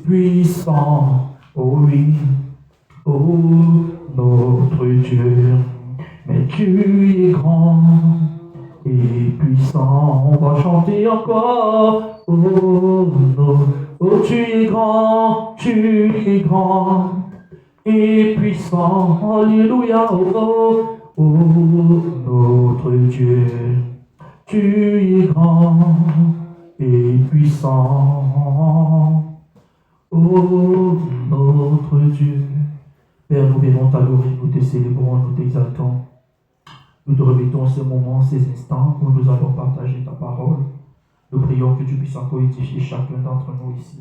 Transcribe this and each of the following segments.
puissant, oh oui, oh notre Dieu, mais tu es grand et puissant. On va chanter encore, oh non, oh tu es grand et puissant, alléluia, oh, oh notre Dieu, tu es grand et puissant. Oh notre Dieu, Père, nous venons t'adorer, nous te célébrons, nous t'exaltons. Nous te remettons ces moments, ces instants où nous allons partager ta parole. Nous prions que tu puisses encore édifier chacun d'entre nous ici.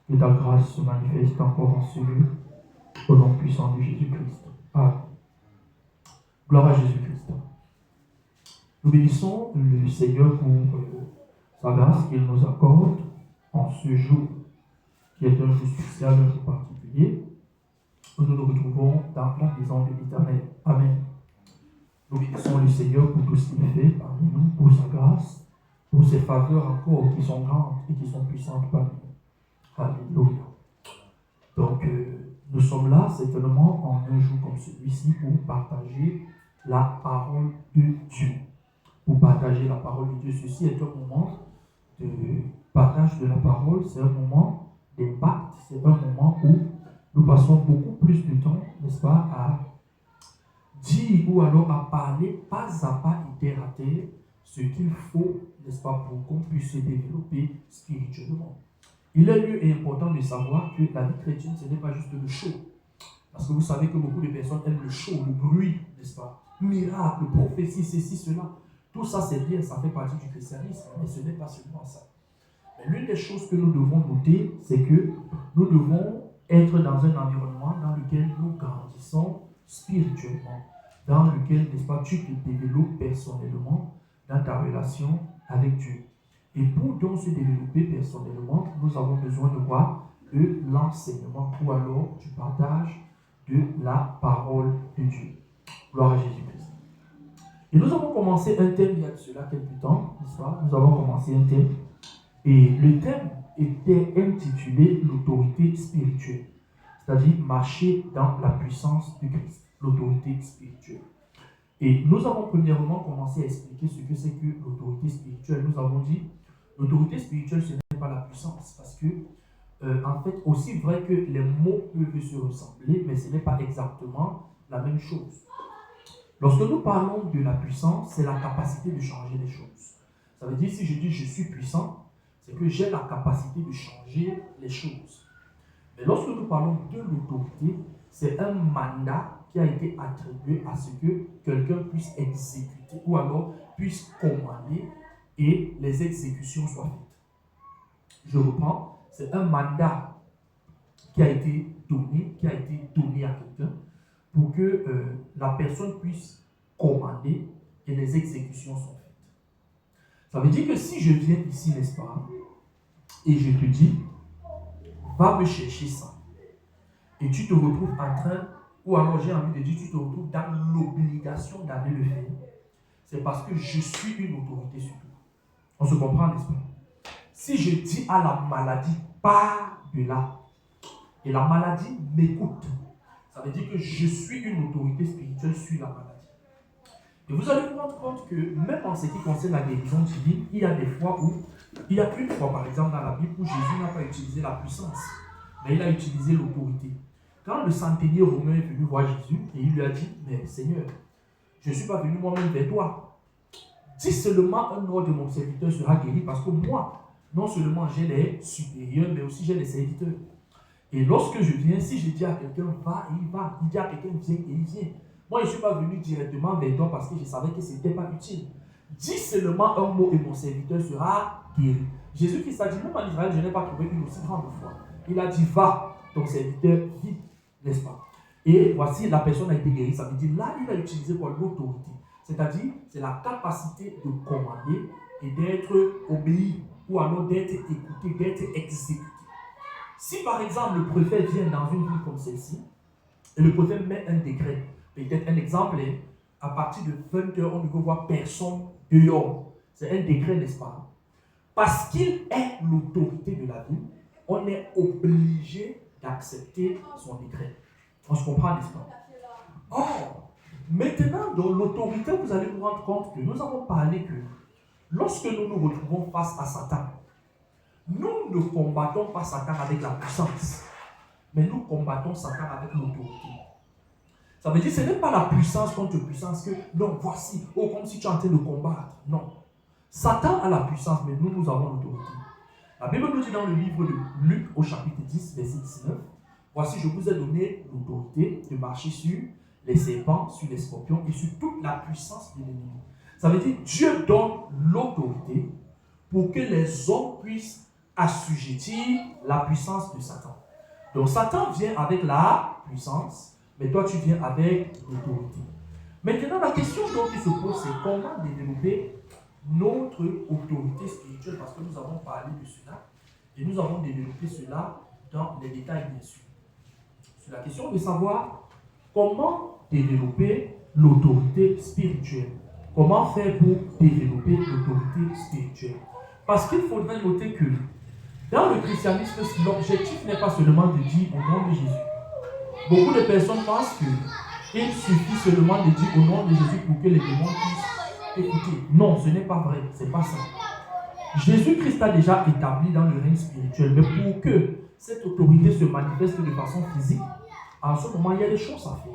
Que ta grâce se manifeste encore en ce lieu, au nom puissant de Jésus-Christ. Amen. Gloire à Jésus-Christ. Nous bénissons le Seigneur pour sa grâce qu'il nous accorde en ce jour, qui est un jour spécial, un jour particulier, où nous nous retrouvons dans la maison de l'Éternel. Amen. Nous bénissons le Seigneur pour tout ce qu'il fait parmi nous, pour sa grâce, pour ses faveurs encore qui sont grandes et qui sont puissantes parmi nous. Alléluia. Donc, nous sommes là certainement en un jour comme celui-ci pour partager la parole de Dieu. Pour partager la parole de Dieu, ceci est un moment de partage de la parole, c'est un moment d'impact, c'est un moment où nous passons beaucoup plus de temps, n'est-ce pas, à dire ou alors à parler pas à pas et terre à terre ce qu'il faut, n'est-ce pas, pour qu'on puisse se développer spirituellement. Il est lieu et important de savoir que la vie chrétienne, ce n'est pas juste le show. Parce que vous savez que beaucoup de personnes aiment le show, le bruit, n'est-ce pas, miracle, prophétie, ceci, cela. Tout ça, c'est bien, ça fait partie du christianisme, mais ce n'est pas seulement ça. Mais l'une des choses que nous devons noter, c'est que nous devons être dans un environnement dans lequel nous grandissons spirituellement, dans lequel, n'est-ce pas, tu te développes personnellement dans ta relation avec Dieu. Et pour donc se développer personnellement, nous avons besoin de quoi? De l'enseignement ou alors du partage de la parole de Dieu. Gloire à Jésus-Christ. Et nous avons commencé un thème il y a de cela quelques temps, n'est-ce pas? Nous avons commencé un thème. Et le thème était intitulé l'autorité spirituelle, c'est-à-dire marcher dans la puissance de Christ, l'autorité spirituelle. Et nous avons premièrement commencé à expliquer ce que c'est que l'autorité spirituelle. Nous avons dit, l'autorité spirituelle, ce n'est pas la puissance, parce que, en fait, aussi vrai que les mots peuvent se ressembler, mais ce n'est pas exactement la même chose. Lorsque nous parlons de la puissance, c'est la capacité de changer les choses. Ça veut dire, si je dis je suis puissant, c'est que j'ai la capacité de changer les choses. Mais lorsque nous parlons de l'autorité, c'est un mandat qui a été attribué à ce que quelqu'un puisse exécuter ou alors puisse commander et les exécutions soient faites. Je reprends, c'est un mandat qui a été donné à quelqu'un pour que la personne puisse commander et les exécutions sont faites. Ça veut dire que si je viens ici, n'est-ce pas, et je te dis, va me chercher ça, et tu te retrouves en train, ou alors j'ai envie de dire, tu te retrouves dans l'obligation d'aller le faire, c'est parce que je suis une autorité sur toi. On se comprend, n'est-ce pas? Si je dis à la maladie, pars de là, et la maladie m'écoute, ça veut dire que je suis une autorité spirituelle sur la maladie. Et vous allez vous rendre compte que même en ce qui concerne la guérison divine, il y a des fois où, il y a une fois par exemple dans la Bible où Jésus n'a pas utilisé la puissance, mais il a utilisé l'autorité. Quand le centenier romain est venu voir Jésus et il lui a dit, mais Seigneur, je ne suis pas venu moi-même vers toi. Dis seulement un ordre de mon serviteur sera guéri parce que moi, non seulement j'ai les supérieurs, mais aussi j'ai les serviteurs. Et lorsque je viens, si je dis à quelqu'un va, il va. Il dit à quelqu'un viens et il vient. Moi, je ne suis pas venu directement vers toi parce que je savais que ce n'était pas utile. Dis seulement un mot et mon serviteur sera guéri. Jésus-Christ a dit, même en Israël, je n'ai pas trouvé une aussi grande foi. Il a dit va, ton serviteur vit, n'est-ce pas? Et voici, la personne a été guérie. Ça veut dire, là, il a utilisé quoi? L'autorité. C'est-à-dire, c'est la capacité de commander et d'être obéi ou alors d'être écouté, d'être exécuté. Si par exemple le préfet vient dans une ville comme celle-ci et le préfet met un décret, peut-être un exemple, à partir de 20h, on ne peut voir personne dehors. C'est un décret, n'est-ce pas? Parce qu'il est l'autorité de la ville, on est obligé d'accepter son décret. On se comprend, n'est-ce pas? Or, maintenant, dans l'autorité, vous allez vous rendre compte que nous avons parlé que lorsque nous nous retrouvons face à Satan, nous ne combattons pas Satan avec la puissance, mais nous combattons Satan avec l'autorité. Ça veut dire que ce n'est pas la puissance contre puissance que, non, voici, oh, comme si tu es en train de combattre. Non. Satan a la puissance, mais nous avons l'autorité. La Bible nous dit dans le livre de Luc, au chapitre 10, verset 19, voici, je vous ai donné l'autorité de marcher sur les serpents, sur les scorpions et sur toute la puissance de l'ennemi. Ça veut dire que Dieu donne l'autorité pour que les hommes puissent assujettir la puissance de Satan. Donc Satan vient avec la puissance, mais toi tu viens avec l'autorité. Maintenant, la question qui se pose, c'est comment développer notre autorité spirituelle, parce que nous avons parlé de cela, et nous avons développé cela dans les détails, bien sûr. C'est la question de savoir comment développer l'autorité spirituelle. Comment faire pour développer l'autorité spirituelle? Parce qu'il faudrait noter que dans le christianisme, l'objectif n'est pas seulement de dire au nom de Jésus. Beaucoup de personnes pensent qu'il suffit seulement de dire au nom de Jésus pour que les démons puissent écouter. Non, ce n'est pas vrai, ce n'est pas ça. Jésus-Christ a déjà établi dans le règne spirituel, mais pour que cette autorité se manifeste de façon physique, en ce moment, il y a des choses à faire.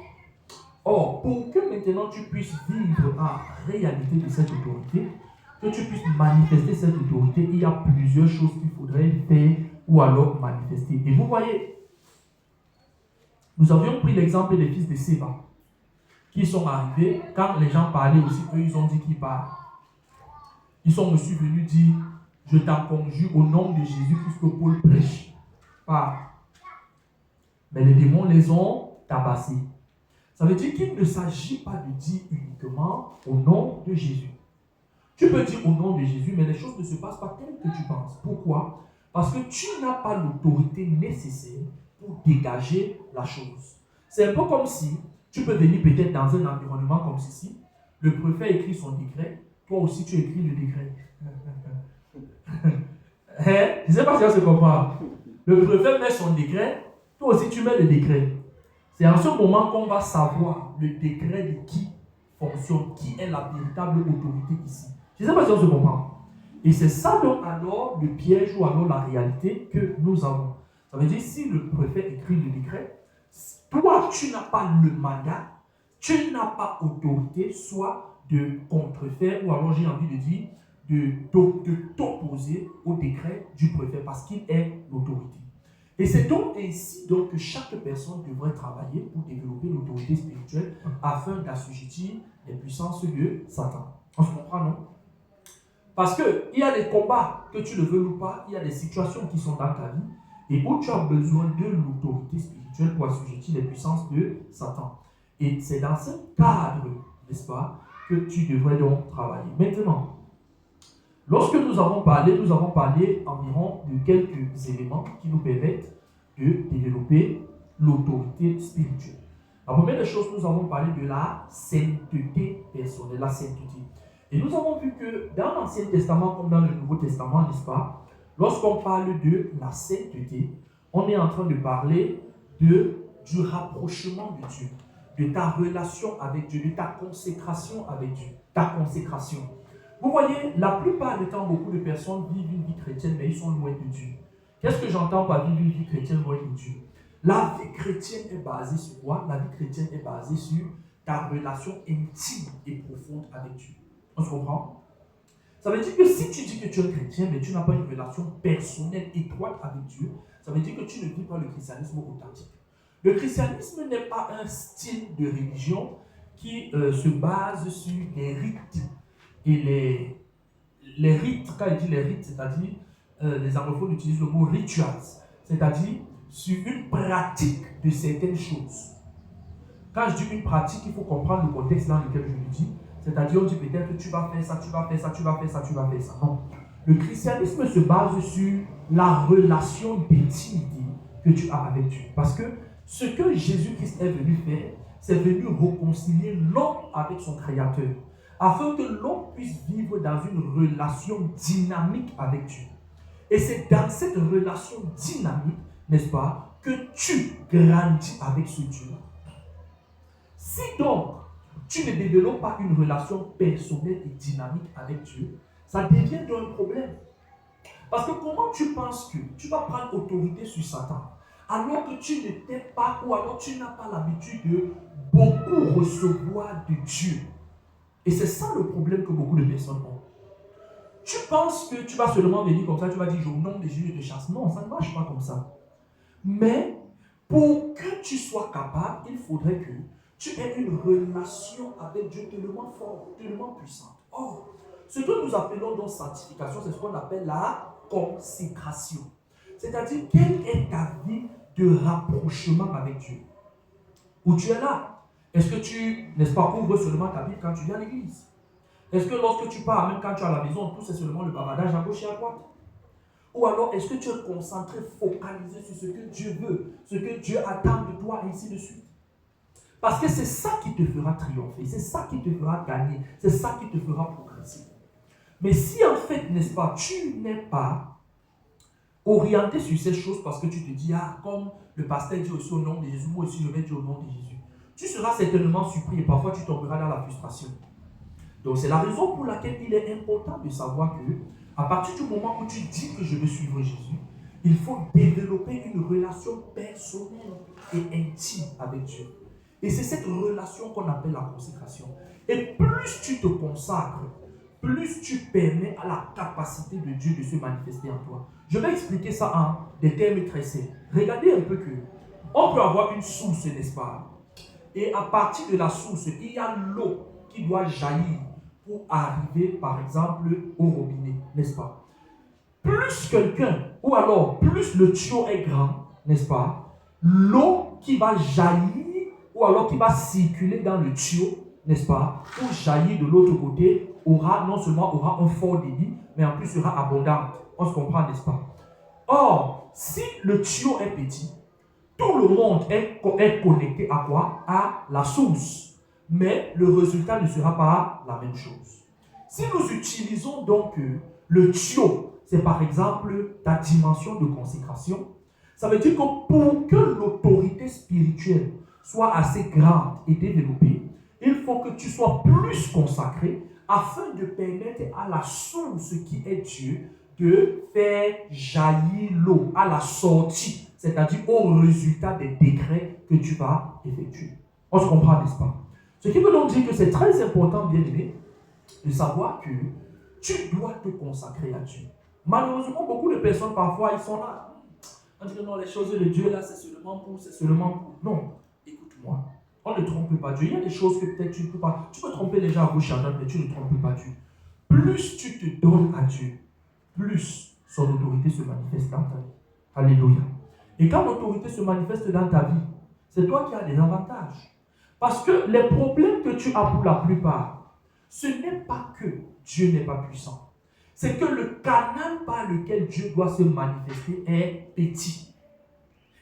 Or, pour que maintenant tu puisses vivre en réalité de cette autorité, que tu puisses manifester cette autorité, il y a plusieurs choses qu'il faudrait faire ou alors manifester. Et vous voyez, nous avions pris l'exemple des fils de Séba, qui sont arrivés, quand les gens parlaient aussi, eux, ils ont dit qu'ils parlent. Ils sont aussi venus dire, je t'en conjure au nom de Jésus, puisque Paul prêche. Parle. Mais les démons les ont tabassés. Ça veut dire qu'il ne s'agit pas de dire uniquement au nom de Jésus. Tu peux dire au nom de Jésus, mais les choses ne se passent pas telles que tu penses. Pourquoi? Parce que tu n'as pas l'autorité nécessaire pour dégager la chose. C'est un peu comme si tu peux venir peut-être dans un environnement comme ceci, le préfet écrit son décret, toi aussi tu écris le décret. Je ne sais pas si on se comprend. Le préfet met son décret, toi aussi tu mets le décret. C'est en ce moment qu'on va savoir le décret de qui fonctionne, qui est la véritable autorité ici. Je ne sais pas si on se comprend. Et c'est ça donc alors le piège ou alors la réalité que nous avons. Ça veut dire si le préfet écrit le décret, toi tu n'as pas le mandat, tu n'as pas autorité, soit de contrefaire ou alors j'ai envie de dire de t'opposer au décret du préfet parce qu'il est l'autorité. Et c'est donc ainsi donc, que chaque personne devrait travailler pour développer l'autorité spirituelle afin d'assujettir les puissances de Satan. On se comprend, non? Parce qu'il y a des combats, que tu le veux ou pas, il y a des situations qui sont dans ta vie et où tu as besoin de l'autorité spirituelle pour assujettir les puissances de Satan. Et c'est dans ce cadre, n'est-ce pas, que tu devrais donc travailler. Maintenant, lorsque nous avons parlé environ de quelques éléments qui nous permettent de développer l'autorité spirituelle. La première des choses, nous avons parlé de la sainteté personnelle, la sainteté. Et nous avons vu que dans l'Ancien Testament comme dans le Nouveau Testament, n'est-ce pas, lorsqu'on parle de la sainteté, on est en train de parler du rapprochement de Dieu, de ta relation avec Dieu, de ta consécration avec Dieu, ta consécration. Vous voyez, la plupart du temps, beaucoup de personnes vivent une vie chrétienne, mais ils sont loin de Dieu. Qu'est-ce que j'entends par vivre une vie chrétienne loin de Dieu? La vie chrétienne est basée sur quoi? La vie chrétienne est basée sur ta relation intime et profonde avec Dieu. On se comprend? Ça veut dire que si tu dis que tu es chrétien, mais tu n'as pas une relation personnelle étroite avec Dieu, ça veut dire que tu ne vis pas le christianisme authentique. Le christianisme n'est pas un style de religion qui se base sur les rites. Et les rites, quand il dit les rites, c'est-à-dire, les anglophones utilisent le mot rituals, c'est-à-dire sur une pratique de certaines choses. Quand je dis une pratique, il faut comprendre le contexte dans lequel je le dis. C'est-à-dire, on dit peut-être que tu vas faire ça, tu vas faire ça, tu vas faire ça, tu vas faire ça. Non. Le christianisme se base sur la relation d'intimité que tu as avec Dieu. Parce que ce que Jésus-Christ est venu faire, c'est venu réconcilier l'homme avec son Créateur, afin que l'homme puisse vivre dans une relation dynamique avec Dieu. Et c'est dans cette relation dynamique, n'est-ce pas, que tu grandis avec ce Dieu. Si donc, tu ne développes pas une relation personnelle et dynamique avec Dieu, ça devient un problème. Parce que comment tu penses que tu vas prendre autorité sur Satan alors que tu ne t'es pas ou alors tu n'as pas l'habitude de beaucoup recevoir de Dieu? Et c'est ça le problème que beaucoup de personnes ont. Tu penses que tu vas seulement venir comme ça, tu vas dire au nom de Jésus, je te chasse. Non, ça ne marche pas comme ça. Mais pour que tu sois capable, il faudrait que tu aies une relation avec Dieu tellement forte, tellement puissante. Or, ce que nous appelons dans sanctification, c'est ce qu'on appelle la consécration. C'est-à-dire, quelle est ta vie de rapprochement avec Dieu? Où tu es là? Est-ce que tu, n'est-ce pas, ouvres seulement ta Bible quand tu viens à l'église? Est-ce que lorsque tu pars, même quand tu es à la maison, tout c'est seulement le bavardage à gauche et à droite? Ou alors, est-ce que tu es concentré, focalisé sur ce que Dieu veut, ce que Dieu attend de toi, et ainsi de suite? Parce que c'est ça qui te fera triompher, c'est ça qui te fera gagner, c'est ça qui te fera progresser. Mais si en fait, n'est-ce pas, tu n'es pas orienté sur ces choses parce que tu te dis, ah, comme le pasteur dit aussi au nom de Jésus, moi aussi je vais dire au nom de Jésus, tu seras certainement surpris et parfois tu tomberas dans la frustration. Donc c'est la raison pour laquelle il est important de savoir que à partir du moment où tu dis que je veux suivre Jésus, il faut développer une relation personnelle et intime avec Dieu. Et c'est cette relation qu'on appelle la consécration. Et plus tu te consacres, plus tu permets à la capacité de Dieu de se manifester en toi. Je vais expliquer ça en des termes très simples. Regardez un peu que on peut avoir une source, n'est-ce pas? Et à partir de la source, il y a l'eau qui doit jaillir pour arriver, par exemple, au robinet, n'est-ce pas? Plus quelqu'un, ou alors plus le tuyau est grand, n'est-ce pas? L'eau qui va jaillir, ou alors qui va circuler dans le tuyau, n'est-ce pas? Pour jaillir de l'autre côté, non seulement aura un fort débit, mais en plus sera abondante. On se comprend, n'est-ce pas? Or, si le tuyau est petit, tout le monde est connecté à quoi? À la source. Mais le résultat ne sera pas la même chose. Si nous utilisons donc le tuyau, c'est par exemple ta dimension de consécration, ça veut dire que pour que l'autorité spirituelle soit assez grande et développée, il faut que tu sois plus consacré afin de permettre à la source qui est Dieu de faire jaillir l'eau à la sortie, c'est-à-dire au résultat des décrets que tu vas effectuer. On se comprend, n'est-ce pas? Ce qui veut donc dire que c'est très important, bien aimé, de savoir que tu dois te consacrer à Dieu. Malheureusement, beaucoup de personnes, parfois, ils sont là. On dit que non, les choses de Dieu, là, c'est seulement pour, c'est seulement pour. Non, écoute-moi. On ne trompe pas Dieu. Il y a des choses que peut-être tu ne peux pas. Tu peux tromper les gens à gauche et à droite, mais tu ne trompes pas Dieu. Plus tu te donnes à Dieu, plus son autorité se manifeste dans ta vie. Alléluia. Et quand l'autorité se manifeste dans ta vie, c'est toi qui as des avantages. Parce que les problèmes que tu as pour la plupart, ce n'est pas que Dieu n'est pas puissant. C'est que le canal par lequel Dieu doit se manifester est petit.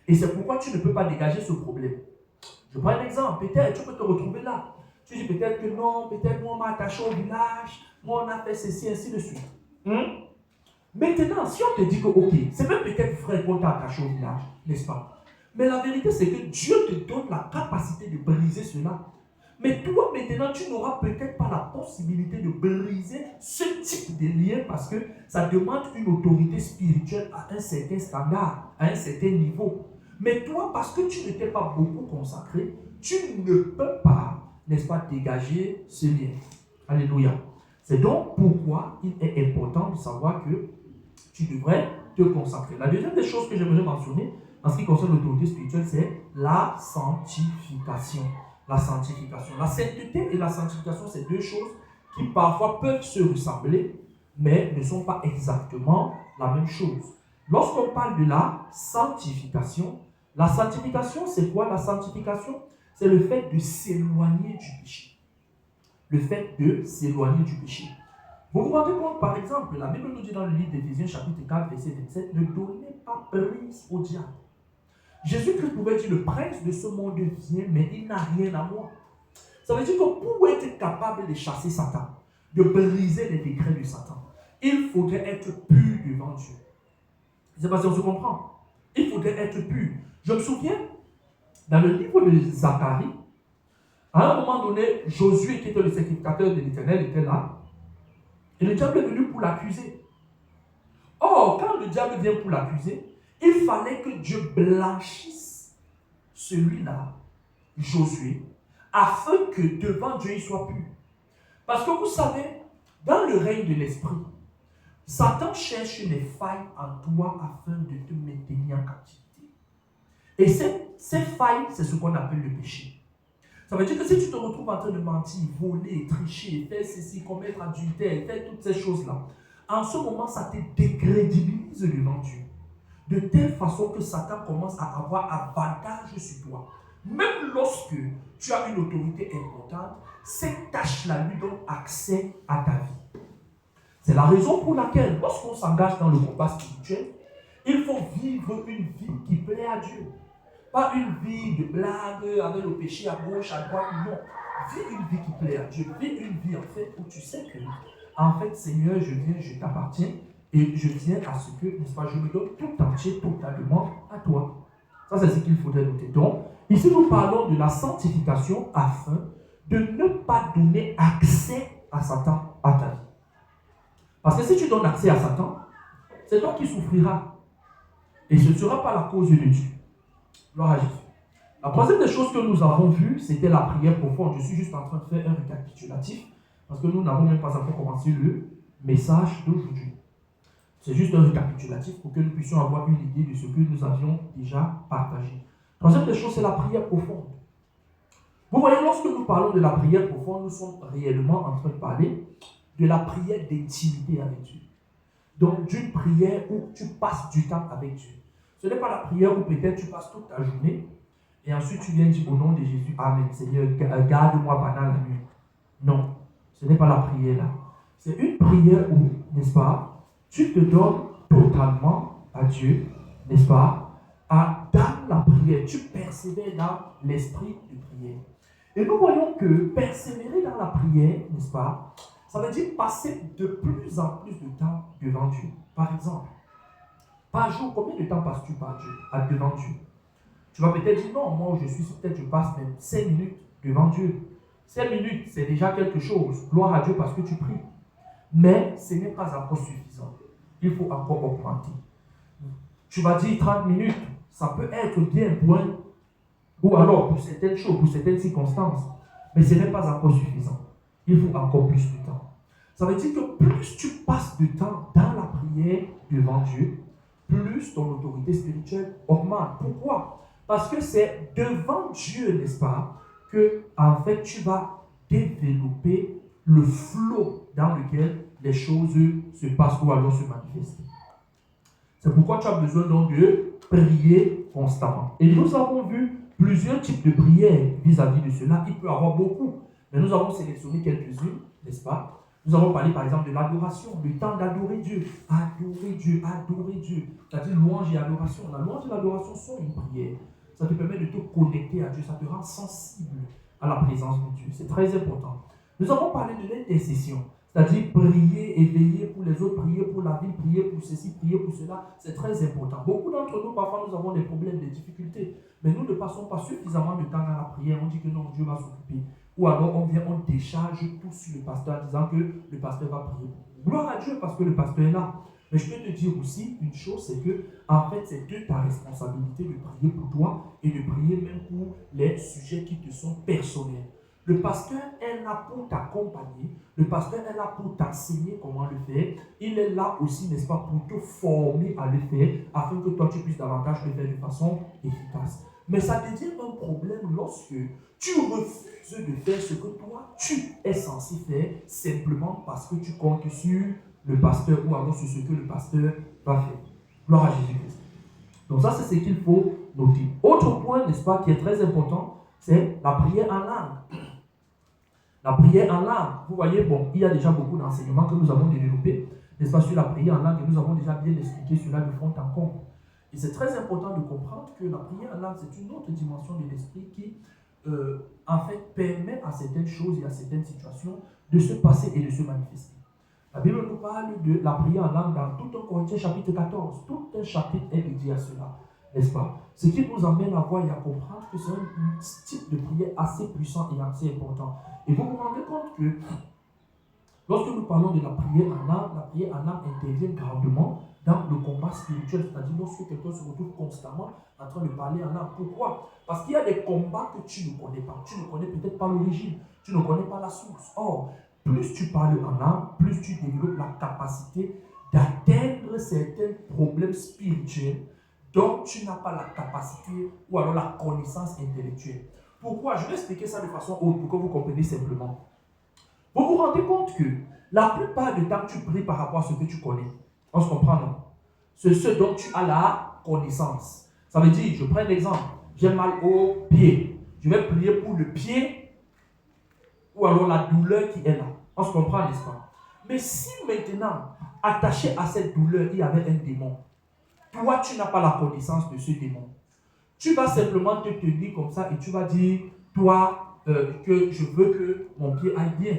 Et c'est pourquoi tu ne peux pas dégager ce problème. Je prends un exemple. Peut-être tu peux te retrouver là. Tu dis peut-être que non, peut-être moi on m'a attaché au village, moi on a fait ceci, ainsi de suite. Maintenant, si on te dit que ok, c'est même peut-être vrai qu'on t'a attaché au village, n'est-ce pas? Mais la vérité c'est que Dieu te donne la capacité de briser cela. Mais toi maintenant, tu n'auras peut-être pas la possibilité de briser ce type de lien parce que ça demande une autorité spirituelle à un certain standard, à un certain niveau. Mais toi, parce que tu ne t'es pas beaucoup consacré, tu ne peux pas, n'est-ce pas, dégager ce lien. Alléluia. C'est donc pourquoi il est important de savoir que tu devrais te consacrer. La deuxième des choses que j'aimerais mentionner en ce qui concerne l'autorité spirituelle, c'est la sanctification. La sanctification. La sainteté et la sanctification, c'est deux choses qui parfois peuvent se ressembler, mais ne sont pas exactement la même chose. Lorsqu'on parle de la sanctification, c'est quoi la sanctification? C'est le fait de s'éloigner du péché. Le fait de s'éloigner du péché. Vous vous rendez compte, par exemple, la Bible nous dit dans le livre d'Éphésiens, chapitre 4, verset 27, ne donnez pas prise au diable. Jésus-Christ pouvait dire, le prince de ce monde vient, mais il n'a rien à moi. Ça veut dire que pour être capable de chasser Satan, de briser les décrets de Satan, il faudrait être pur devant Dieu. Je ne sais pas si on se comprend. Il faudrait être pur. Je me souviens, dans le livre de Zacharie, à un moment donné, Josué, qui était le sacrificateur de l'Éternel, était là. Et le diable est venu pour l'accuser. Or, quand le diable vient pour l'accuser, il fallait que Dieu blanchisse celui-là, Josué, afin que devant Dieu il soit pur. Parce que vous savez, dans le règne de l'esprit, Satan cherche les failles en toi afin de te maintenir en captivité. Et ces failles, c'est ce qu'on appelle le péché. Ça veut dire que si tu te retrouves en train de mentir, voler, tricher, faire ceci, commettre adultère, faire toutes ces choses-là, en ce moment, ça te décrédibilise devant Dieu. De telle façon que Satan commence à avoir avantage sur toi. Même lorsque tu as une autorité importante, cette tâche-là lui donne accès à ta vie. C'est la raison pour laquelle, lorsqu'on s'engage dans le combat spirituel, il faut vivre une vie qui plaît à Dieu. Pas une vie de blague avec le péché à gauche, à droite, non. Vis une vie qui plaît à Dieu. Vis une vie en fait où tu sais que, en fait, Seigneur, je viens, je t'appartiens et je viens à ce que, n'est-ce pas, je me donne tout entier, totalement à toi. Ça, c'est ce qu'il faudrait noter. Donc, ici, nous parlons de la sanctification afin de ne pas donner accès à Satan à ta vie. Parce que si tu donnes accès à Satan, c'est toi qui souffriras. Et ce ne sera pas la cause de Dieu. Gloire à Jésus. La troisième des choses que nous avons vues, c'était la prière profonde. Je suis juste en train de faire un récapitulatif parce que nous n'avons même pas encore commencé le message d'aujourd'hui. C'est juste un récapitulatif pour que nous puissions avoir une idée de ce que nous avions déjà partagé. Troisième des choses, c'est la prière profonde. Vous voyez, lorsque nous parlons de la prière profonde, nous sommes réellement en train de parler de la prière d'intimité avec Dieu. Donc, d'une prière où tu passes du temps avec Dieu. Ce n'est pas la prière où peut-être tu passes toute ta journée et ensuite tu viens dire au nom de Jésus, Amen, Seigneur, garde-moi pendant la nuit. Non, ce n'est pas la prière là. C'est une prière où, n'est-ce pas, tu te donnes totalement à Dieu, n'est-ce pas, dans la prière. Tu persévères dans l'esprit de prière. Et nous voyons que persévérer dans la prière, n'est-ce pas, ça veut dire passer de plus en plus de temps devant Dieu. Par exemple, par jour, combien de temps passes-tu par Dieu, devant Dieu? Tu vas peut-être dire non, moi je suis peut-être je passe même 5 minutes devant Dieu. 5 minutes, c'est déjà quelque chose. Gloire à Dieu parce que tu pries. Mais ce n'est pas encore suffisant. Il faut encore augmenter. Tu vas dire 30 minutes, ça peut être bien pour un, ou alors pour certaines choses, pour certaines circonstances. Mais ce n'est pas encore suffisant. Il faut encore plus de temps. Ça veut dire que plus tu passes de temps dans la prière devant Dieu, plus ton autorité spirituelle augmente. Pourquoi? Parce que c'est devant Dieu, n'est-ce pas, que en fait tu vas développer le flot dans lequel les choses se passent ou alors se manifestent. C'est pourquoi tu as besoin donc de prier constamment. Et nous avons vu plusieurs types de prières vis-à-vis de cela. Il peut y avoir beaucoup, mais nous avons sélectionné quelques-unes, n'est-ce pas? Nous avons parlé par exemple de l'adoration, le temps d'adorer Dieu. Adorer Dieu, adorer Dieu. C'est-à-dire louange et adoration. La louange et l'adoration sont une prière. Ça te permet de te connecter à Dieu, ça te rend sensible à la présence de Dieu. C'est très important. Nous avons parlé de l'intercession, c'est-à-dire prier et veiller pour les autres, prier pour la vie, prier pour ceci, prier pour cela. C'est très important. Beaucoup d'entre nous, parfois, nous avons des problèmes, des difficultés, mais nous ne passons pas suffisamment de temps dans la prière. On dit que non, Dieu va s'occuper. Ou alors on vient, on décharge tout sur le pasteur en disant que le pasteur va prier. Gloire à Dieu parce que le pasteur est là. Mais je peux te dire aussi une chose, c'est que en fait c'est de ta responsabilité de prier pour toi et de prier même pour les sujets qui te sont personnels. Le pasteur est là pour t'accompagner, le pasteur est là pour t'enseigner comment le faire. Il est là aussi, n'est-ce pas, pour te former à le faire afin que toi tu puisses davantage le faire de façon efficace. Mais ça devient un problème lorsque tu refuses de faire ce que toi tu es censé faire simplement parce que tu comptes sur le pasteur ou alors sur ce que le pasteur va faire. Gloire à Jésus-Christ. Donc ça, c'est ce qu'il faut noter. Autre point, n'est-ce pas, qui est très important, c'est la prière en langue. La prière en langue. Vous voyez, bon, il y a déjà beaucoup d'enseignements que nous avons développés, n'est-ce pas, sur la prière en langue, et nous avons déjà bien expliqué cela de fond en comble. Et c'est très important de comprendre que la prière en langue, c'est une autre dimension de l'esprit qui, en fait, permet à certaines choses et à certaines situations de se passer et de se manifester. La Bible nous parle de la prière en langue dans tout 1 Corinthiens chapitre 14. Tout un chapitre est dédié à cela, n'est-ce pas? Ce qui nous amène à voir et à comprendre que c'est un type de prière assez puissant et assez important. Et vous vous rendez compte que lorsque nous parlons de la prière en âme intervient grandement dans le combat spirituel, c'est-à-dire lorsque quelqu'un se retrouve constamment en train de parler en âme. Pourquoi? Parce qu'il y a des combats que tu ne connais pas. Tu ne connais peut-être pas l'origine, tu ne connais pas la source. Or, plus tu parles en âme, plus tu développes la capacité d'atteindre certains problèmes spirituels dont tu n'as pas la capacité ou alors la connaissance intellectuelle. Pourquoi? Je vais expliquer ça de façon haute pour que vous compreniez simplement. Vous vous rendez compte que la plupart du temps, tu pries par rapport à ce que tu connais. On se comprend, non? C'est ce dont tu as la connaissance. Ça veut dire, je prends un exemple, j'ai mal au pied. Je vais prier pour le pied ou alors la douleur qui est là. On se comprend, n'est-ce pas? Mais si maintenant, attaché à cette douleur, il y avait un démon, toi, tu n'as pas la connaissance de ce démon. Tu vas simplement te tenir comme ça et tu vas dire, toi, que je veux que mon pied aille bien.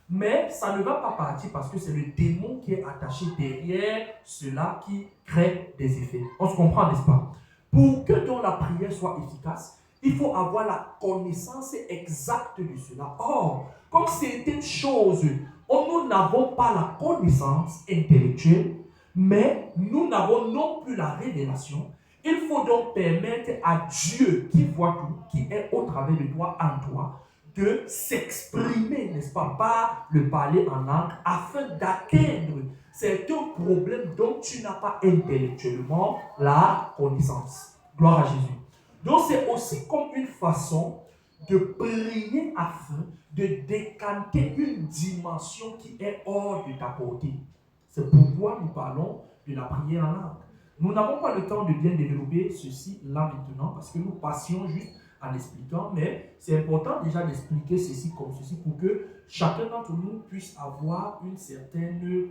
Mais ça ne va pas partir parce que c'est le démon qui est attaché derrière cela qui crée des effets. On se comprend, n'est-ce pas? Pour que donc la prière soit efficace, il faut avoir la connaissance exacte de cela. Or, comme certaines choses, nous n'avons pas la connaissance intellectuelle, mais nous n'avons non plus la révélation. Il faut donc permettre à Dieu qui voit tout, qui est au travers de toi, en toi, de s'exprimer, n'est-ce pas, par le parler en langue, afin d'atteindre certains problèmes dont tu n'as pas intellectuellement la connaissance. Gloire à Jésus. Donc c'est aussi comme une façon de prier afin de décanter une dimension qui est hors de ta portée. C'est pourquoi nous parlons de la prière en langue. Nous n'avons pas le temps de bien développer ceci là maintenant parce que nous passions juste en expliquant, mais c'est important déjà d'expliquer ceci comme ceci pour que chacun d'entre nous puisse avoir une certaine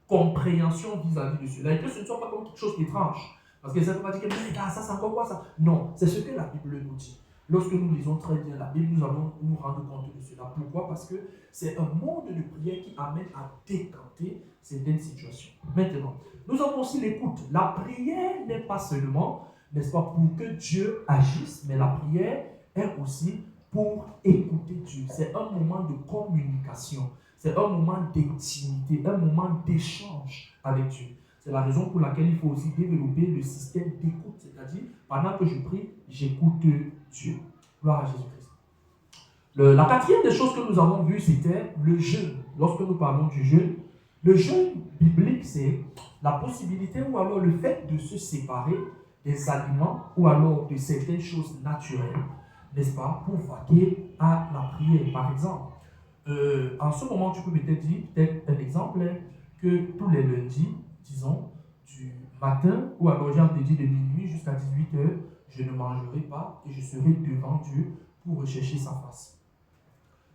compréhension vis-à-vis de cela et que ce ne soit pas comme quelque chose d'étrange. Parce que ça ne veut pas dire que ça c'est encore quoi ça? Non, c'est ce que la Bible nous dit. Lorsque nous lisons très bien la Bible, nous allons nous rendre compte de cela. Pourquoi? Parce que c'est un monde de prière qui amène à décanter certaines situations. Maintenant, nous avons aussi l'écoute. La prière n'est pas seulement, n'est-ce pas, pour que Dieu agisse, mais la prière est aussi pour écouter Dieu. C'est un moment de communication, c'est un moment d'intimité, un moment d'échange avec Dieu. C'est la raison pour laquelle il faut aussi développer le système d'écoute, c'est-à-dire, pendant que je prie, j'écoute Dieu. Gloire à Jésus-Christ. La quatrième des choses que nous avons vues, c'était le jeûne. Lorsque nous parlons du jeûne, le jeûne biblique, c'est la possibilité ou alors le fait de se séparer des aliments ou alors de certaines choses naturelles, n'est-ce pas, pour vaquer à la prière. Par exemple, en ce moment, tu peux peut-être dire, peut-être un exemple, que tous les lundis, disons, du matin, ou alors j'ai envie de dire de minuit jusqu'à 18h, je ne mangerai pas et je serai devant Dieu pour rechercher sa face.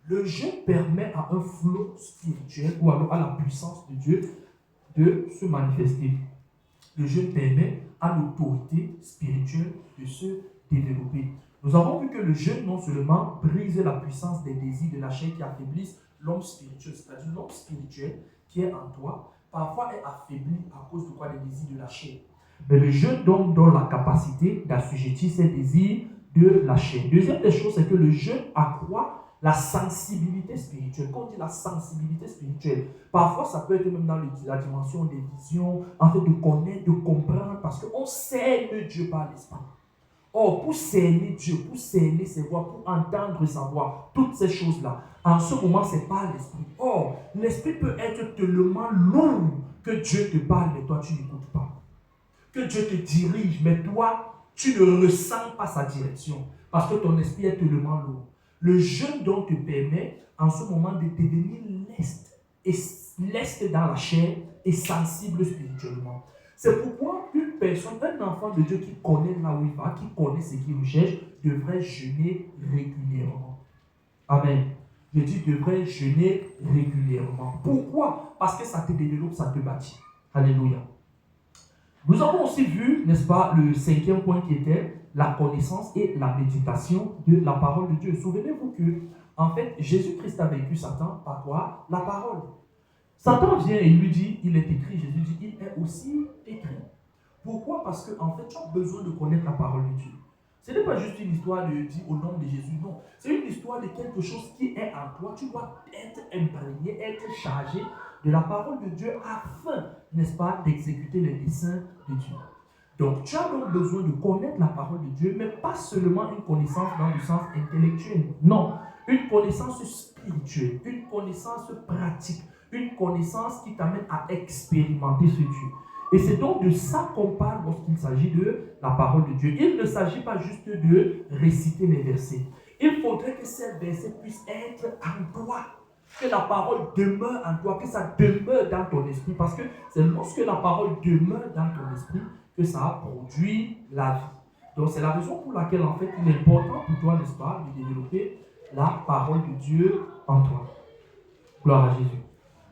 Le jeûne permet à un flot spirituel ou alors à la puissance de Dieu de se manifester. Le jeûne permet à l'autorité spirituelle de se développer. Nous avons vu que le jeûne non seulement brise la puissance des désirs de la chair qui affaiblissent l'homme spirituel, c'est-à-dire l'homme spirituel qui est en toi, parfois est affaibli à cause de quoi? Les désirs de la chair. Mais le jeûne donne la capacité d'assujettir ces désirs de la chair. Deuxième des choses, c'est que le jeûne accroît la sensibilité spirituelle. Quand on dit la sensibilité spirituelle, parfois ça peut être même dans la dimension des visions, en fait de connaître, de comprendre, parce qu'on cerne Dieu par l'esprit. Or, pour cerner Dieu, pour cerner ses voix, pour entendre sa voix, toutes ces choses-là, en ce moment, c'est pas l'esprit. Or, l'esprit peut être tellement lourd que Dieu te parle, mais toi, tu n'écoutes pas. Que Dieu te dirige, mais toi, tu ne ressens pas sa direction, parce que ton esprit est tellement lourd. Le jeûne donc te permet, en ce moment, de devenir leste dans la chair et sensible spirituellement. C'est pourquoi une personne, un enfant de Dieu qui connaît là où il va, qui connaît ce qu'il recherche, devrait jeûner régulièrement. Amen. Je dis devrait jeûner régulièrement. Pourquoi? Parce que ça te développe, ça te bâtit. Alléluia. Nous avons aussi vu, n'est-ce pas, le cinquième point qui était la connaissance et la méditation de la parole de Dieu. Souvenez-vous que, en fait, Jésus-Christ a vaincu Satan par quoi? La parole. Satan vient et lui dit, il est écrit, Jésus dit, il est aussi écrit. Pourquoi? Parce que en fait, tu as besoin de connaître la parole de Dieu. Ce n'est pas juste une histoire de dire au nom de Jésus, non. C'est une histoire de quelque chose qui est en toi. Tu dois être imprégné, être chargé de la parole de Dieu afin, n'est-ce pas, d'exécuter les desseins de Dieu. Donc, tu as donc besoin de connaître la parole de Dieu, mais pas seulement une connaissance dans le sens intellectuel. Non, une connaissance spirituelle, une connaissance pratique, une connaissance qui t'amène à expérimenter ce Dieu. Et c'est donc de ça qu'on parle lorsqu'il s'agit de la parole de Dieu. Il ne s'agit pas juste de réciter les versets. Il faudrait que ces versets puissent être en toi. Que la parole demeure en toi, que ça demeure dans ton esprit. Parce que c'est lorsque la parole demeure dans ton esprit que ça produit la vie. Donc c'est la raison pour laquelle en fait il est important pour toi, n'est-ce pas, de développer la parole de Dieu en toi. Gloire à Jésus.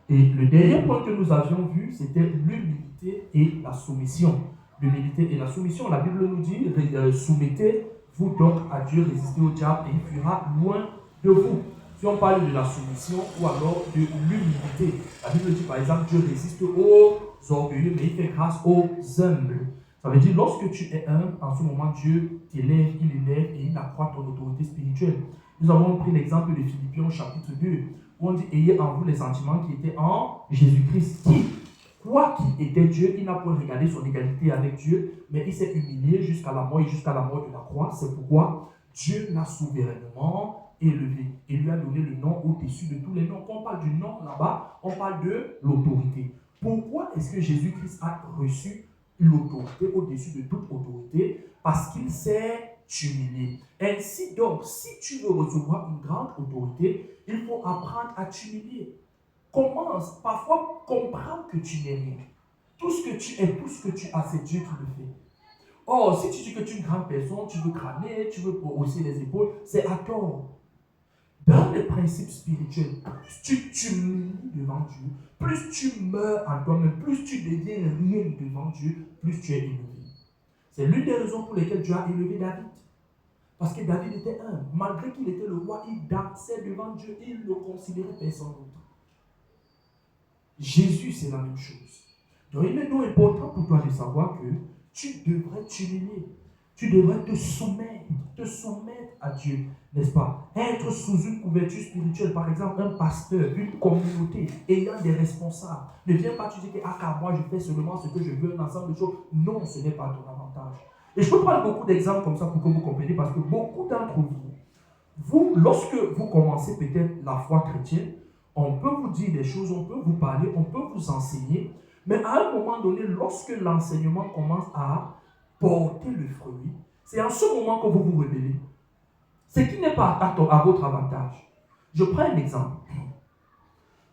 Et le dernier point que nous avions vu, c'était l'humilité et la soumission. L'humilité et la soumission. La Bible nous dit, soumettez-vous donc à Dieu, résistez au diable et il fuira loin de vous. Si on parle de la soumission ou alors de l'humilité, la Bible dit par exemple, Dieu résiste aux orgueilleux, mais il fait grâce aux humbles. Ça veut dire, lorsque tu es humble, en ce moment, Dieu t'élève, il élève et il accroît ton autorité spirituelle. Nous avons pris l'exemple de Philippiens chapitre 2, où on dit, ayez en vous les sentiments qui étaient en Jésus-Christ, qui, quoi qu'il était Dieu, il n'a pas regardé son égalité avec Dieu, mais il s'est humilié jusqu'à la mort et jusqu'à la mort de la croix. C'est pourquoi Dieu l'a souverainement élevé et lui a donné le nom au-dessus de tous les noms. Quand on parle du nom là-bas, on parle de l'autorité. Pourquoi est-ce que Jésus-Christ a reçu l'autorité au-dessus de toute autorité? Parce qu'il s'est humilié. Ainsi donc, si tu veux recevoir une grande autorité, il faut apprendre à t'humilier. Commence parfois comprendre que tu n'es rien. Tout ce que tu es, tout ce que tu as, c'est Dieu qui le fait. Or, si tu dis que tu es une grande personne, tu veux crâner, tu veux hausser les épaules, c'est à tort. Dans les principes spirituels, plus tu t'humilies devant Dieu, plus tu meurs en toi-même, plus tu deviens rien devant Dieu, plus tu es élevé. C'est l'une des raisons pour lesquelles Dieu a élevé David. Parce que David était humble. Malgré qu'il était le roi, il dansait devant Dieu, il ne considérait personne d'autre. Jésus, c'est la même chose. Donc, il est donc important pour toi de savoir que tu devrais t'humilier. Tu devrais te soumettre à Dieu, n'est-ce pas? Être sous une couverture spirituelle, par exemple, un pasteur, une communauté, ayant des responsables. Ne viens pas te dire que, car moi, je fais seulement ce que je veux, un ensemble de choses. Non, ce n'est pas ton avantage. Et je peux prendre beaucoup d'exemples comme ça pour que vous compreniez, parce que beaucoup d'entre vous, lorsque vous commencez peut-être la foi chrétienne, on peut vous dire des choses, on peut vous parler, on peut vous enseigner, mais à un moment donné, lorsque l'enseignement commence à porter le fruit, c'est en ce moment que vous vous rebellez. Ce qui n'est pas à votre avantage. Je prends un exemple.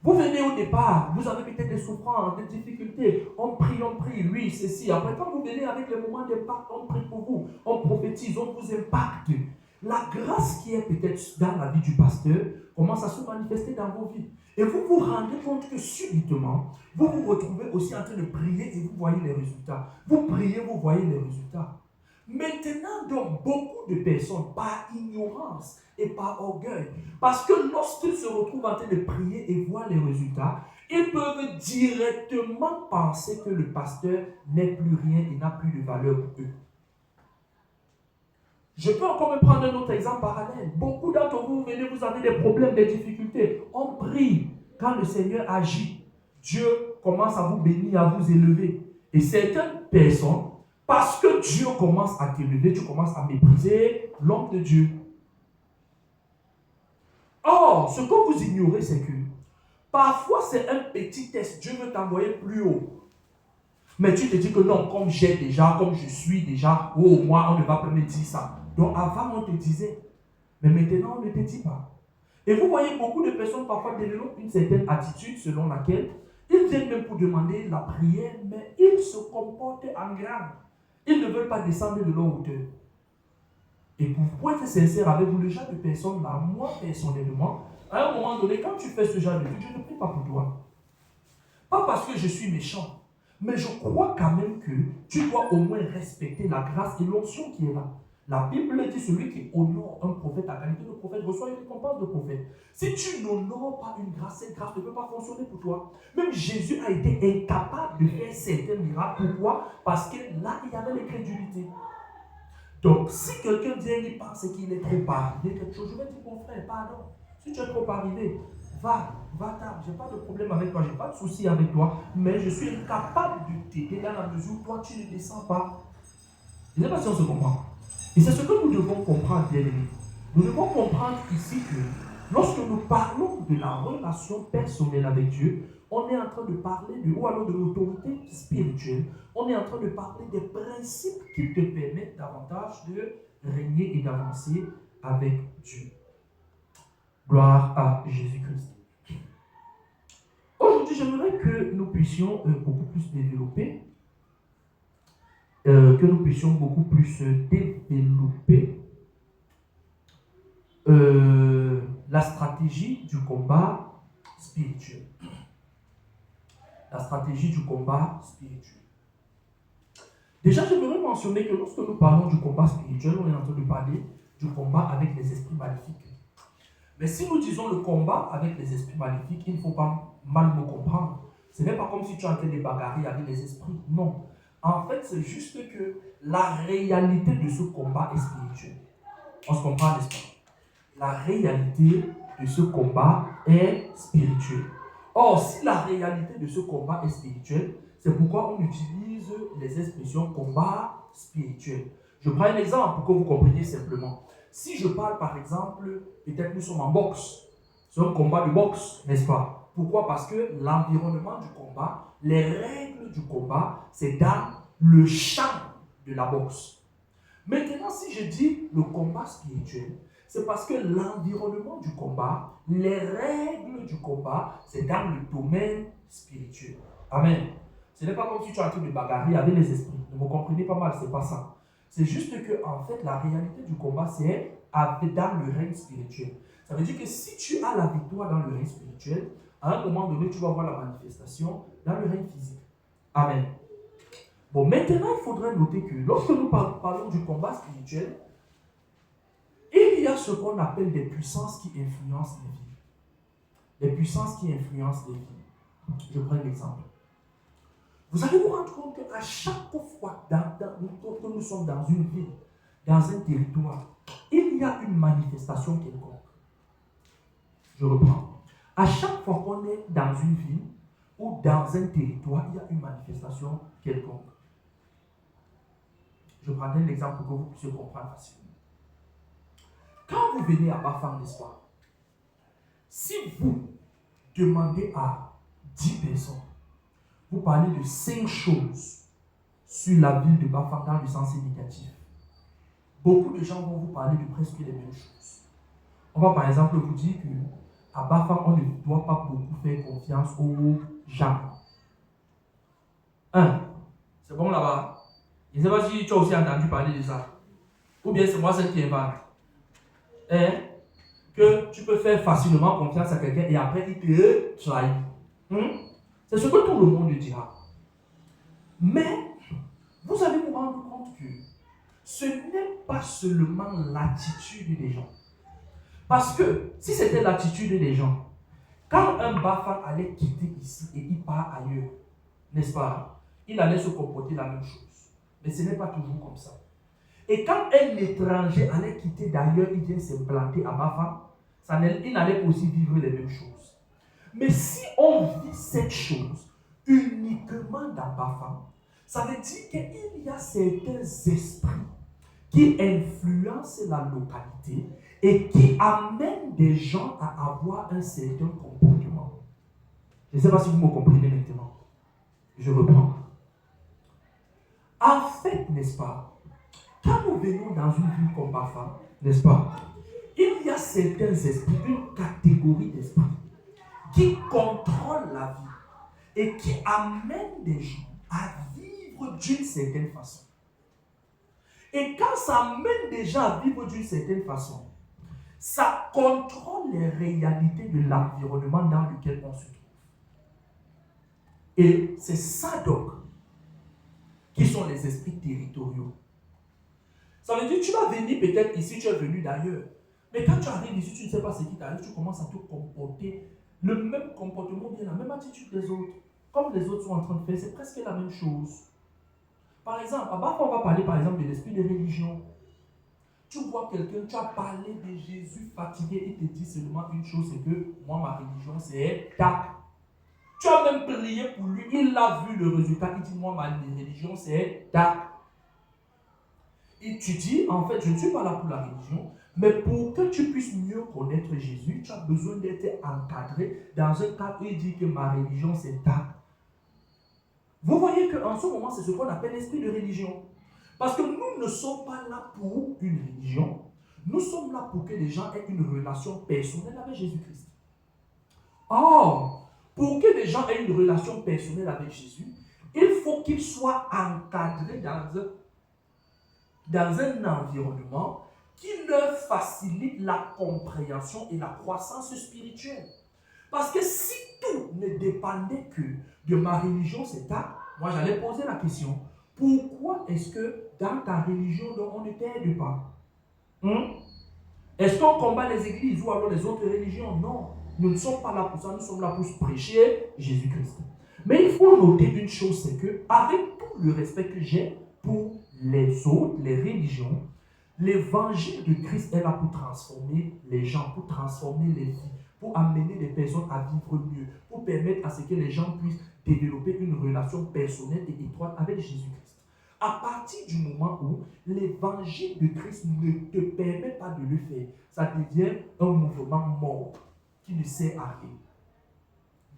Vous venez au départ, vous avez peut-être des souffrances, des difficultés. On prie, oui, ceci. Après, quand vous venez avec les moments d'impact, on prie pour vous, on prophétise, on vous impacte. La grâce qui est peut-être dans la vie du pasteur commence à se manifester dans vos vies. Et vous vous rendez compte que subitement, vous vous retrouvez aussi en train de prier et vous voyez les résultats. Vous priez, vous voyez les résultats. Maintenant, donc, beaucoup de personnes, par ignorance et par orgueil, parce que lorsqu'ils se retrouvent en train de prier et voient les résultats, ils peuvent directement penser que le pasteur n'est plus rien et n'a plus de valeur pour eux. Je peux encore me prendre un autre exemple parallèle. Beaucoup d'entre vous, venez, vous avez des problèmes, des difficultés. On prie. Quand le Seigneur agit, Dieu commence à vous bénir, à vous élever. Et certaines personnes, parce que Dieu commence à t'élever, tu commences à mépriser l'homme de Dieu. Or, ce que vous ignorez, c'est que parfois c'est un petit test. Dieu veut t'envoyer plus haut. Mais tu te dis que non, comme j'ai déjà, comme je suis déjà, oh, moi, on ne va pas me dire ça. Donc avant, on te disait, mais maintenant, on ne te dit pas. Et vous voyez beaucoup de personnes parfois développent une certaine attitude selon laquelle ils viennent même pour demander la prière, mais ils se comportent en grand. Ils ne veulent pas descendre de leur hauteur. Et pour être sincère avec vous, le genre de personne là, moi personnellement, à un moment donné, quand tu fais ce genre de truc, je ne prie pas pour toi. Pas parce que je suis méchant, mais je crois quand même que tu dois au moins respecter la grâce et l'onction qui est là. La Bible dit celui qui honore un prophète à qualité de prophète reçoit une récompense de prophète. Si tu n'honores pas une grâce, cette grâce ne peut pas fonctionner pour toi. Même Jésus a été incapable de faire certains miracles. Pourquoi? Parce que là, il y avait l'incrédulité. Donc, si quelqu'un vient et pense qu'il est trop arrivé, quelque chose, je vais dire, mon frère, pardon. Si tu es trop arrivé, va-t'en. Je n'ai pas de problème avec toi, je n'ai pas de souci avec toi, mais je suis incapable de t'aider dans la mesure où toi, tu ne descends pas. Je ne sais pas si on se comprend. Et c'est ce que nous devons comprendre, bien aimés. Nous devons comprendre ici que lorsque nous parlons de la relation personnelle avec Dieu, on est en train de parler ou alors de l'autorité spirituelle. On est en train de parler des principes qui te permettent davantage de régner et d'avancer avec Dieu. Gloire à Jésus-Christ. Aujourd'hui, j'aimerais que nous puissions beaucoup plus développer la stratégie du combat spirituel. La stratégie du combat spirituel. Déjà, j'aimerais mentionner que lorsque nous parlons du combat spirituel, on est en train de parler du combat avec les esprits maléfiques. Mais si nous disons le combat avec les esprits maléfiques, il ne faut pas mal me comprendre. Ce n'est pas comme si tu es en train de bagarrer avec les esprits. Non. En fait, c'est juste que la réalité de ce combat est spirituelle. On se comprend, n'est-ce pas? La réalité de ce combat est spirituelle. Or, si la réalité de ce combat est spirituelle, c'est pourquoi on utilise les expressions combat spirituel. Je prends un exemple pour que vous compreniez simplement. Si je parle par exemple, peut-être nous sommes en boxe, c'est un combat de boxe, n'est-ce pas? Pourquoi? Parce que l'environnement du combat, les règles du combat, c'est dans le champ de la boxe. Maintenant, si je dis le combat spirituel, c'est parce que l'environnement du combat, les règles du combat, c'est dans le domaine spirituel. Amen. Ce n'est pas comme si tu as en train de bagarrer avec les esprits. Ne me comprenez pas mal, c'est pas ça. C'est juste que, en fait, la réalité du combat, c'est dans le règne spirituel. Ça veut dire que si tu as la victoire dans le règne spirituel, à un moment donné, tu vas voir la manifestation dans le règne physique. Amen. Bon, maintenant, il faudrait noter que lorsque nous parlons du combat spirituel, il y a ce qu'on appelle des puissances qui influencent les vies. Les puissances qui influencent les vies. Je prends un exemple. Vous allez vous rendre compte qu'à chaque fois que nous sommes dans une ville, dans un territoire, il y a une manifestation quelconque. Je reprends. À chaque fois qu'on est dans une ville ou dans un territoire, il y a une manifestation quelconque. Je prendrai l'exemple pour que vous puissiez comprendre facilement. Quand vous venez à Bafang, n'est-ce pas? Si vous demandez à 10 personnes, vous parlez de 5 choses sur la ville de Bafang dans le sens négatif. Beaucoup de gens vont vous parler de presque les mêmes choses. On va par exemple vous dire qu'à Bafang, on ne doit pas beaucoup faire confiance aux gens. C'est bon là-bas? Je ne sais pas si tu as aussi entendu parler de ça. Ou bien c'est moi celle qui invente. Que tu peux faire facilement confiance à quelqu'un et après il te trahit. C'est ce que tout le monde dira. Mais vous allez vous rendre compte que ce n'est pas seulement l'attitude des gens. Parce que si c'était l'attitude des gens, quand un Bafang allait quitter ici et il part ailleurs, n'est-ce pas, il allait se comporter la même chose. Mais ce n'est pas toujours comme ça. Et quand un étranger allait quitter d'ailleurs, il vient s'implanter à Bafang, il n'allait pas aussi vivre les mêmes choses. Mais si on vit cette chose uniquement dans Bafang, ça veut dire qu'il y a certains esprits qui influencent la localité et qui amènent des gens à avoir un certain comportement. Je ne sais pas si vous me comprenez maintenant. Je reprends. En fait, n'est-ce pas, quand nous venons dans une ville comme Bafang, n'est-ce pas, il y a certains esprits, une catégorie d'esprits qui contrôlent la vie et qui amènent des gens à vivre d'une certaine façon. Et quand ça amène des gens à vivre d'une certaine façon, ça contrôle les réalités de l'environnement dans lequel on se trouve. Et c'est ça donc qui sont les esprits territoriaux. Ça veut dire que tu vas venir peut-être ici, tu es venu d'ailleurs. Mais quand tu arrives ici, tu ne sais pas ce qui t'arrive, tu commences à te comporter le même comportement, bien la même attitude des autres. Comme les autres sont en train de faire, c'est presque la même chose. Par exemple, parfois on va parler par exemple de l'esprit de religion. Tu vois quelqu'un, tu as parlé de Jésus fatigué et te dit seulement une chose, c'est que moi, ma religion, c'est tac. Tu as même prié pour lui, il a vu le résultat, il dit moi, ma religion, c'est tac. Et tu dis, en fait, je ne suis pas là pour la religion, mais pour que tu puisses mieux connaître Jésus, tu as besoin d'être encadré dans un cadre où il dit que ma religion, c'est tac. Vous voyez qu'en ce moment, c'est ce qu'on appelle l'esprit de religion. Parce que nous ne sommes pas là pour une religion. Nous sommes là pour que les gens aient une relation personnelle avec Jésus-Christ. Or, pour que les gens aient une relation personnelle avec Jésus, il faut qu'ils soient encadrés dans un environnement qui leur facilite la compréhension et la croissance spirituelle. Parce que si tout ne dépendait que de ma religion, c'est ça, moi j'allais poser la question, pourquoi est-ce que dans ta religion, on ne t'aide pas? Est-ce qu'on combat les églises ou alors les autres religions? Non, nous ne sommes pas là pour ça, nous sommes là pour prêcher Jésus-Christ. Mais il faut noter une chose, c'est que avec tout le respect que j'ai pour les autres, les religions, l'évangile de Christ est là pour transformer les gens, pour transformer les vies, pour amener les personnes à vivre mieux, pour permettre à ce que les gens puissent développer une relation personnelle et étroite avec Jésus-Christ. À partir du moment où l'évangile de Christ ne te permet pas de le faire, ça devient un mouvement mort qui ne sert à rien.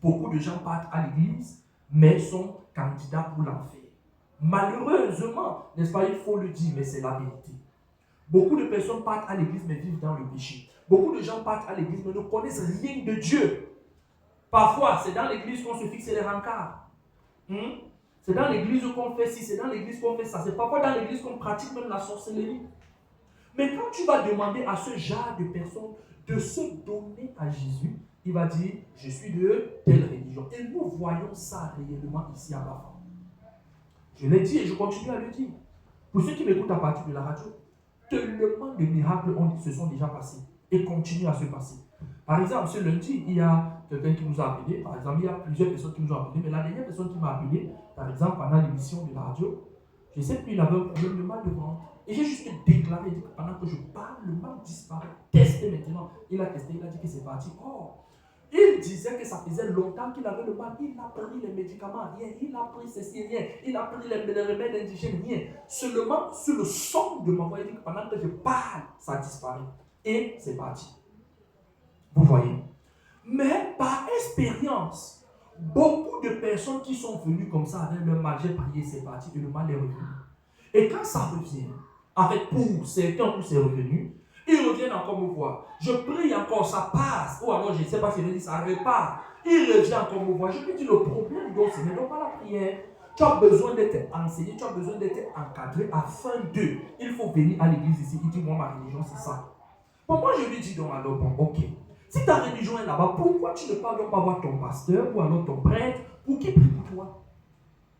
Beaucoup de gens partent à l'église, mais sont candidats pour l'enfer. Malheureusement, n'est-ce pas, il faut le dire, mais c'est la vérité. Beaucoup de personnes partent à l'église, mais vivent dans le péché. Beaucoup de gens partent à l'église, mais ne connaissent rien de Dieu. Parfois, c'est dans l'église qu'on se fixe les rencarts. C'est dans l'église qu'on fait ci, c'est dans l'église qu'on fait ça. C'est parfois dans l'église qu'on pratique même la sorcellerie. Mais quand tu vas demander à ce genre de personnes de se donner à Jésus, il va dire, je suis de telle religion. Et nous voyons ça réellement ici à Bafang. Je l'ai dit et je continue à le dire. Pour ceux qui m'écoutent à partir de la radio, tellement de miracles se sont déjà passés et continuent à se passer. Par exemple, ce lundi, il y a quelqu'un qui nous a appelé. Par exemple, il y a plusieurs personnes qui nous ont appelé. Mais la dernière personne qui m'a appelé, par exemple, pendant l'émission de la radio, je sais qu'il avait un problème de mal de ventre. Et j'ai juste déclaré, dit que pendant que je parle, le mal disparaît. Testez maintenant. Il a testé, il a dit que c'est parti. Oh, il disait que ça faisait longtemps qu'il avait le mal. Il a pris les médicaments, rien. Il a pris ceci, rien. Il a pris les remèdes indigènes, rien. Seulement sur le son de ma voix, il dit que pendant que je parle, ça disparaît. Et c'est parti. Vous voyez? Mais par expérience, beaucoup de personnes qui sont venues comme ça avec le mal, j'ai prié, c'est parti, et le mal est revenu. Et quand ça revient, en fait, pour certains où c'est revenu, ils reviennent encore me voir. Je prie encore, ça passe. Ou alors, je ne sais pas si je dis, ça repart. Il revient encore me voir. Je lui dis, le problème, donc, ce n'est donc pas la prière. Tu as besoin d'être enseigné, tu as besoin d'être encadré afin de. Il faut venir à l'église ici. Il dit, moi, ma religion, c'est ça. Bon, moi, je lui dis donc, alors, bon, ok. Si ta religion est là-bas, pourquoi tu ne pars donc pas voir ton pasteur ou alors ton prêtre pour qu'il prie pour toi?